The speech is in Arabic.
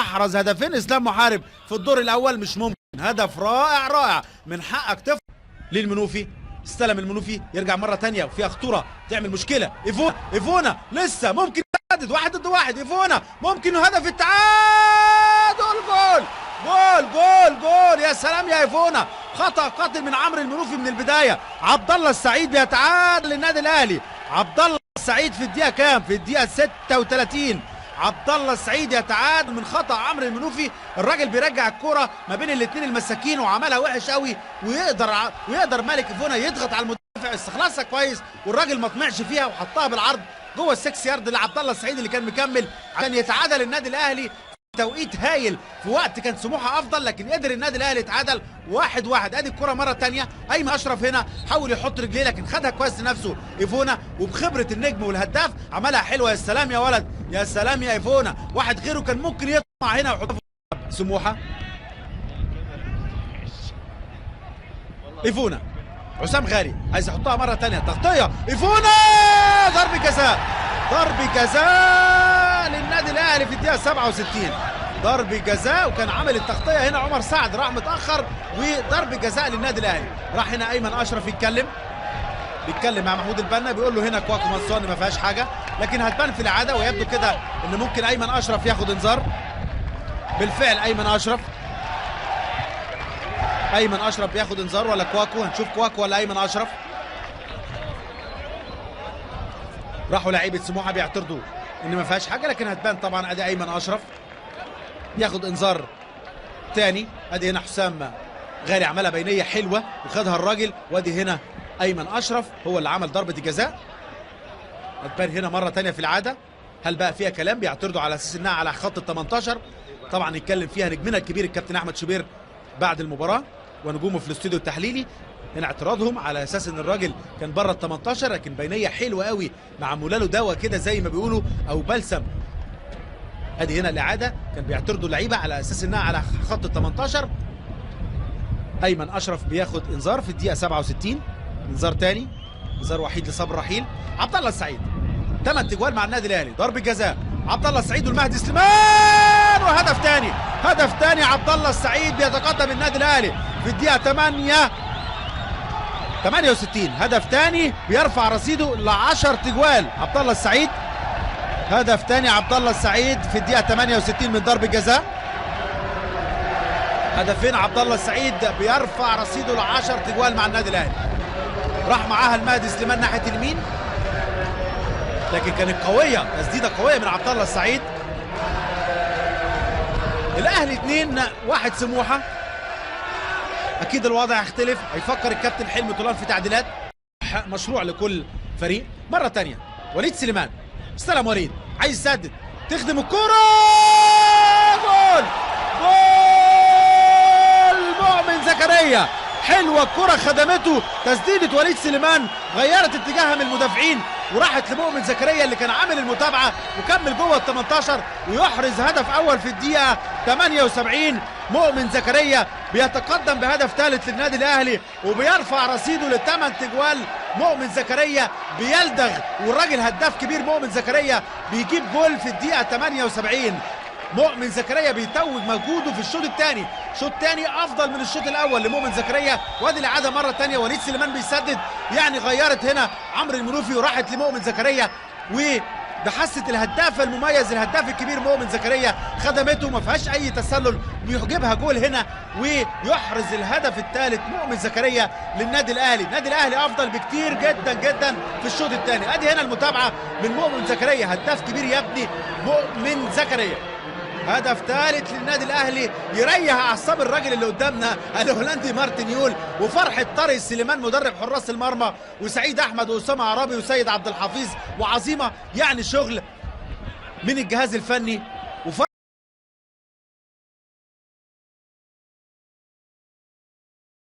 احرز هدفين اسلام محارب في الدور الاول، مش ممكن. هدف رائع رائع، من حقك تفرح للمنوفي. استلم المنوفي، يرجع مره ثانيه وفيها خطوره تعمل مشكله. ايفونا لسه ممكن يسدد، 1 ضد 1. ايفونا ممكن هدف التعادل. جول جول جول جول، يا سلام يا ايفونا. خطأ قاتل من عمرو المنوفي من البدايه. عبد الله السعيد بيتعادل للنادي الاهلي. عبد الله السعيد في الدقيقه كام؟ في الدقيقه 36. عبد الله السعيد يتعادل من خطأ عمرو المنوفي. الراجل بيرجع الكرة ما بين الاثنين المساكين وعملها وحش قوي، ويقدر مالك ايفونا يضغط على المدافع، استخلصها كويس والراجل ما طمعش فيها وحطها بالعرض جوه ال6 يارد لعبد الله السعيد اللي كان مكمل عشان يتعادل النادي الاهلي في توقيت هايل، في وقت كان سموحه افضل، لكن قدر النادي الاهلي يتعادل 1-1. ادي الكرة مره ثانيه. ايمن اشرف هنا حاول يحط رجليه لكن خدها كويس لنفسه ايفونا، وبخبره النجم والهداف عملها حلوه. يا سلام يا ولد، يا سلام يا ايفونا. واحد غيره كان ممكن يطلع هنا ويحطها في سموحه. ايفونا، حسام غالي عايز يحطها مره ثانيه، تغطيه ايفونا، ضرب جزاء. ضرب جزاء للنادي الاهلي في الدقيقه 67. ضرب جزاء، وكان عامل التغطيه هنا عمر سعد، راح متاخر، وضرب جزاء للنادي الاهلي. راح هنا ايمن اشرف بيتكلم مع محمود البنا، بيقول له هنا كواكو منصور ما فيهاش حاجه، لكن هتبان في العاده، ويبدو كده ان ممكن ايمن اشرف ياخد انذار. بالفعل ايمن اشرف بياخد انذار، ولا كواكو؟ هنشوف كواكو ولا ايمن اشرف. راحوا لعيبه سموحه بيعترضوا ان ما فيهاش حاجه، لكن هتبان طبعا. ادي ايمن اشرف ياخد انذار تاني. ادي هنا حسام غالي عملها بينيه حلوه وخدها الراجل، وادي هنا ايمن اشرف هو اللي عمل ضربه الجزاء. هتبان هنا مره تانيه في العاده. هل بقى فيها كلام؟ بيعترضوا على اساس انها على خط ال18. طبعا يتكلم فيها نجمنا الكبير الكابتن احمد شوبير بعد المباراه ونجومه في الاستوديو التحليلي. هنا اعتراضهم على اساس ان الراجل كان بره ال18، لكن بينيه حلوه قوي معموله له دواء كده زي ما بيقولوا او بلسم. ادي هنا الاعاده، كان بيعترضوا اللعيبه على اساس انها على خط ال18. ايمن اشرف بياخد انذار في الدقيقه 67، انذار تاني، انذار وحيد لصبر رحيل. عبد الله السعيد 8 اجوال مع النادي الاهلي. ضرب جزاء عبد الله السعيد والمهدي سليمان، وهدف تاني. هدف تاني عبد الله السعيد، بيتقدم النادي الاهلي في الدقيقه 68. هدف تاني بيرفع رصيده ل10 اجوال عبد الله السعيد. هدف تاني عبد الله السعيد في الدقيقه 68 من ضرب جزاء. هدفين عبد الله السعيد بيرفع رصيده ل10 اجوال مع النادي الاهلي. راح معاها المهدي سليمان ناحيه اليمين، لكن كانت قويه، تسديده قويه من عبد الله السعيد. الاهلي 2-1 سموحه. اكيد الوضع هيختلف، هيفكر الكابتن حلمي طولان في تعديلات مشروع لكل فريق. مره ثانيه وليد سليمان استلم، وليد عايز يسدد، تخدم الكره، جول جول مؤمن زكريا. حلوه الكره خدمته، تسديده وليد سليمان غيرت اتجاهها من المدافعين وراحت لمؤمن زكريا اللي كان عامل المتابعه وكمل جوه ال18 ويحرز هدف اول في الدقيقه 78. مؤمن زكريا بيتقدم بهدف ثالث للنادي الاهلي وبيرفع رصيده ل8 اجوال. مؤمن زكريا بيلدغ، والراجل هداف كبير مؤمن زكريا بيجيب جول في الدقيقه 78. مؤمن زكريا بيتوج مجهوده في الشوط الثاني، الشوط الثاني افضل من الشوط الاول لمؤمن زكريا. وادي الاعاده مره ثانيه، وليد سليمان بيسدد، يعني غيرت هنا عمرو المنوفي وراحت لمؤمن زكريا، وبحسه الهداف المميز الهداف الكبير مؤمن زكريا خدمته، ما فيهاش اي تسلل، بيجيبها جول هنا ويحرز الهدف الثالث مؤمن زكريا للنادي الاهلي. النادي الاهلي افضل بكتير جدا جدا في الشوط الثاني. ادي هنا المتابعه من مؤمن زكريا، هداف كبير يا ابني مؤمن زكريا. هدف ثالث للنادي الاهلي يريح اعصاب الراجل اللي قدامنا الهولندي مارتن يول، وفرحه طارق سليمان مدرب حراس المرمى، وسعيد احمد واسامه عرابي وسيد عبد الحفيظ، وعظيمه يعني شغل من الجهاز الفني